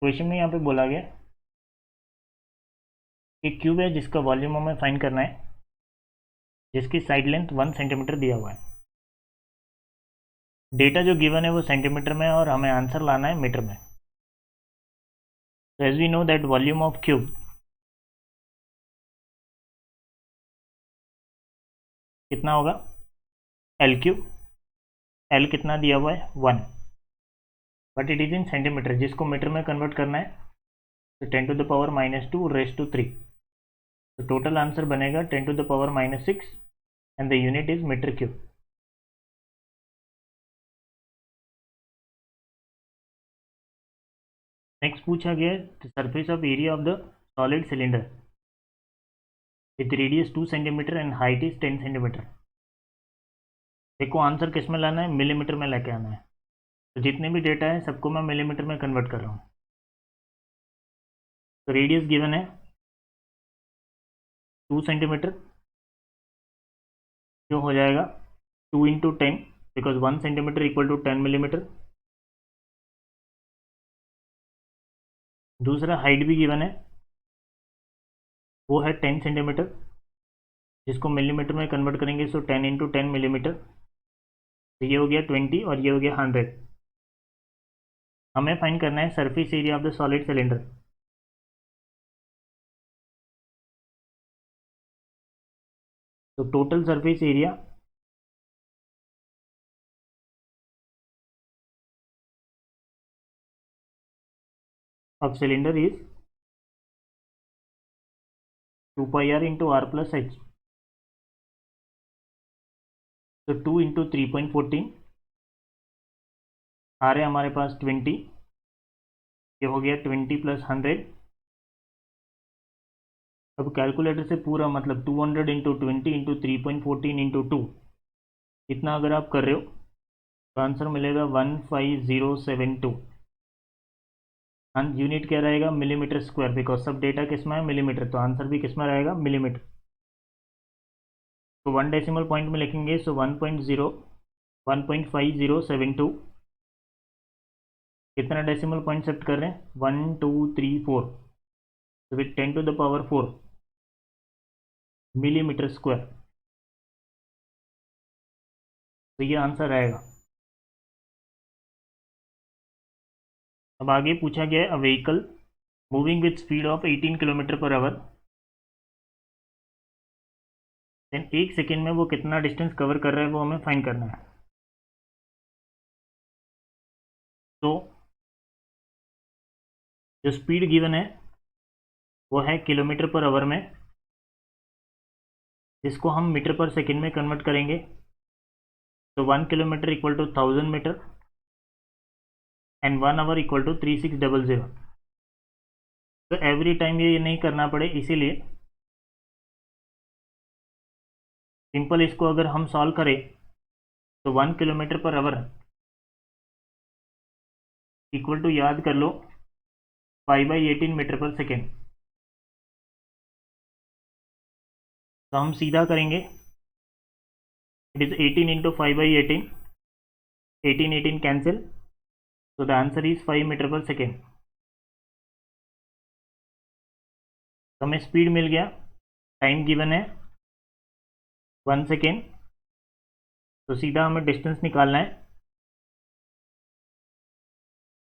Question में यहाँ पे बोला गया कि क्यूब है जिसका वॉल्यूम हमें फाइंड करना है, जिसकी साइड लेंथ 1 सेंटीमीटर दिया हुआ है। डेटा जो गिवन है वो सेंटीमीटर में और हमें आंसर लाना है मीटर में। As we know that volume of cube कितना होगा, एल क्यूब। एल कितना दिया हुआ है 1, but it is in centimetre, जिसको मीटर में कन्वर्ट करना है तो 10⁻⁻2⁻3। तो टोटल आंसर बनेगा 10⁻⁻6 and the unit is metre cube. Next पूछा गया है the surface of area of the solid cylinder with radius 2 centimetre and height is 10 centimetre. देखो आंसर किस में लाना है, मिलीमीटर में लेके आना है। तो जितने भी डेटा है सबको मैं मिलीमीटर में कन्वर्ट कर रहा हूँ। तो रेडियस गिवन है 2 सेंटीमीटर, जो हो जाएगा 2 into 10, because 1 centimetre equal to 10 millimetre. दूसरा हाइट भी गिवन है, वो है 10 सेंटीमीटर, जिसको मिलीमीटर में कन्वर्ट करेंगे सो 10 इंटू 10 मिलीमीटर। तो ये हो गया 20 और ये हो गया 100। हमें फाइंड करना है surface area of the solid cylinder. तो total surface area of cylinder is 2 pi R into R plus H. तो 2 इंटू 3.14, आ रहे हमारे पास 20, ये हो गया 20 प्लस 100। अब कैलकुलेटर से पूरा मतलब 200 इंटू 20 इंटू 3.14 इंटू 2, इतना अगर आप कर रहे हो तो आंसर मिलेगा 15072। यूनिट क्या रहेगा, मिलीमीटर स्क्वायर, बिकॉज सब डेटा किस में है, मिलीमीटर। तो आंसर भी किस में रहेगा, मिलीमीटर। तो 1 डेसिमल पॉइंट में लिखेंगे सो 1.5072। कितना डेसिमल पॉइंट सेट कर रहे हैं, 1 2 3 4, तो विथ 10⁴ मिलीमीटर स्क्वायर। तो ये आंसर आएगा। अब आगे पूछा गया है a vehicle moving with speed of 18 kilometre per hour, then 1 second में वो कितना डिस्टेंस कवर कर रहा है वो हमें फाइंड करना है। तो जो स्पीड गिवन है वो है किलोमीटर पर आवर में, जिसको हम मीटर पर सेकेंड में कन्वर्ट करेंगे। तो 1 kilometre equal to 1000 metre and 1 hour equal to 3600। तो एवरी टाइम ये नहीं करना पड़े, इसीलिए सिंपल इसको अगर हम सॉल्व करें तो 1 kilometre per our equal to, याद कर लो, 5/18 मीटर पर सेकेंड। तो हम सीधा करेंगे, इट इज 18 इंटू 5/18, 18 कैंसिल, तो द आंसर इज 5 मीटर पर सेकेंड। तो हमें स्पीड मिल गया, टाइम गिवन है 1 सेकेंड, तो सीधा हमें डिस्टेंस निकालना है।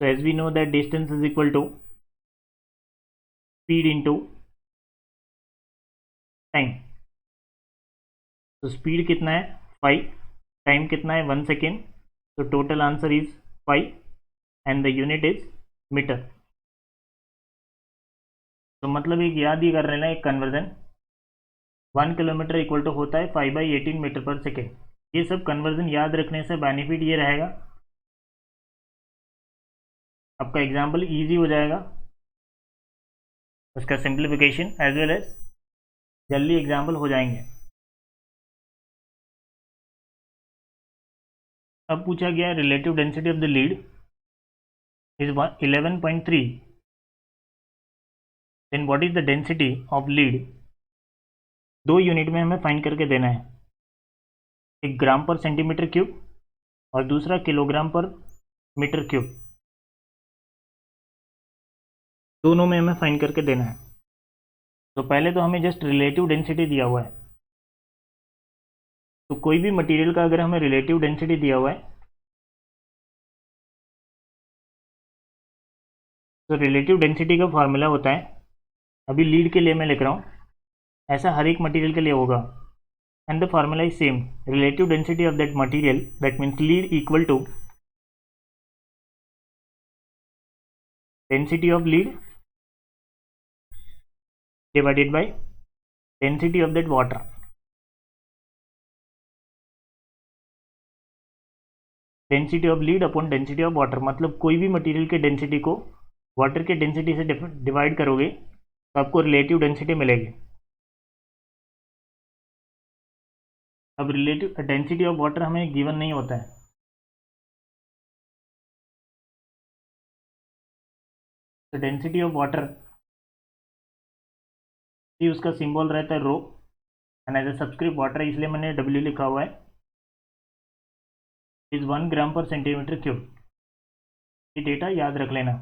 तो as we know that distance is equal to speed into time. तो स्पीड कितना है 5, टाइम कितना है 1 सेकेंड, तो total answer is 5 and the unit is metre. तो मतलब एक याद ही कर लेना, एक कन्वर्जन, 1 किलोमीटर इक्वल टू होता है 5/18 मीटर पर सेकेंड। ये सब कन्वर्जन याद रखने से बेनिफिट ये रहेगा, आपका एग्जाम्पल ईजी हो जाएगा, उसका सिंप्लीफिकेशन एज वेल एज जल्दी एग्जाम्पल हो जाएंगे। अब पूछा गया relative density of the lead is 11.3, then what is the density of lead. 2 unit में हमें फाइंड करके देना है, एक ग्राम पर सेंटीमीटर क्यूब और दूसरा किलोग्राम पर मीटर क्यूब। दोनों में हमें फाइंड करके देना है। तो पहले तो हमें जस्ट रिलेटिव डेंसिटी दिया हुआ है, तो कोई भी मटेरियल का अगर हमें रिलेटिव डेंसिटी दिया हुआ है तो रिलेटिव डेंसिटी का फॉर्मूला होता है, अभी लीड के लिए मैं लिख रहा हूँ, ऐसा हर एक मटेरियल के लिए होगा, and the formula is same, relative density of that material, that means lead equal to density of lead divided by density of that water. Density of lead upon density of water, मतलब कोई भी material के density को water के density से divide करोगे तो आपको रिलेटिव डेंसिटी मिलेगी। अब रिलेटिव डेंसिटी ऑफ वाटर हमें गिवन नहीं होता है, तो डेंसिटी ऑफ वाटर ही उसका सिंबल रहता है rho, and as a subscript water इसलिए मैंने डब्ल्यू लिखा हुआ है, इज 1 ग्राम पर सेंटीमीटर क्यूब। ये डेटा याद रख लेना।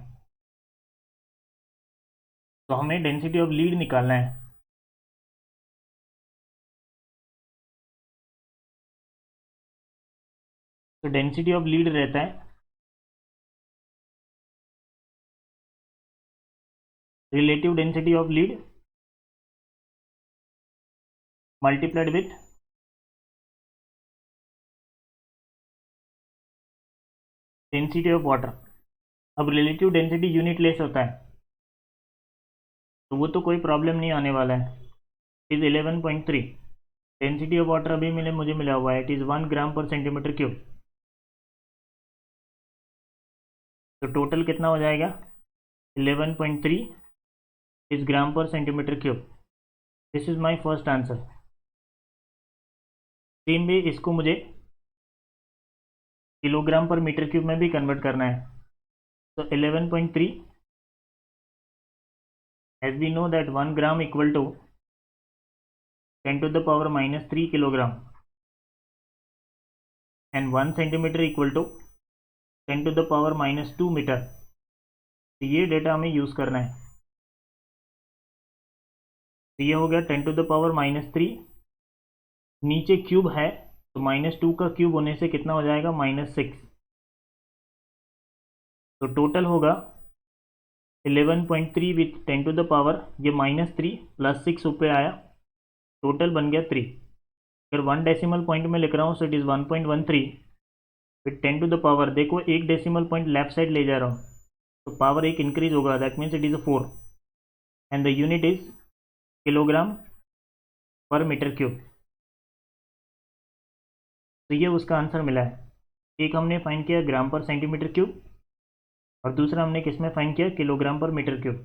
तो हमें डेंसिटी ऑफ लीड निकालना है, तो डेंसिटी ऑफ लीड रहता है relative density of lead multiplied with density of water. अब रिलेटिव डेंसिटी यूनिट लेस होता है, तो वो तो कोई प्रॉब्लम नहीं आने वाला है, इज 11.3। डेंसिटी ऑफ वाटर अभी मुझे मिला हुआ है, इट इज़ 1 ग्राम पर सेंटीमीटर क्यूब। तो टोटल कितना हो जाएगा, 11.3 इज ग्राम पर centimetre cube. This is my first answer. Same way इसको मुझे किलोग्राम पर मीटर क्यूब में भी कन्वर्ट करना है, तो 11.3 as we know that 1 gram equal to 10 to the power minus 3 kilogram and 1 centimeter equal to 10 to the power minus 2 metre. तो ये डेटा हमें यूज़ करना है। तो ये हो गया 10 टू द पावर माइनस 3, नीचे क्यूब है तो -2 का क्यूब होने से कितना हो जाएगा, -6। तो टोटल होगा 11.3 विथ 10 टू द पावर, ये -3 प्लस 6 ऊपर आया, टोटल बन गया 3। अगर 1 डेसिमल पॉइंट में लिख रहा हूँ so it is 1.13 with 10 to the power, देखो एक डेसिमल पॉइंट लेफ्ट साइड ले जा रहा हूँ तो पावर एक इंक्रीज होगा, that means it is 4 and the unit is kilogram पर मीटर क्यूब। तो ये उसका आंसर मिला है। एक हमने फाइंड किया ग्राम पर सेंटीमीटर क्यूब और दूसरा हमने किस में फाइंड किया, किलोग्राम पर मीटर क्यूब।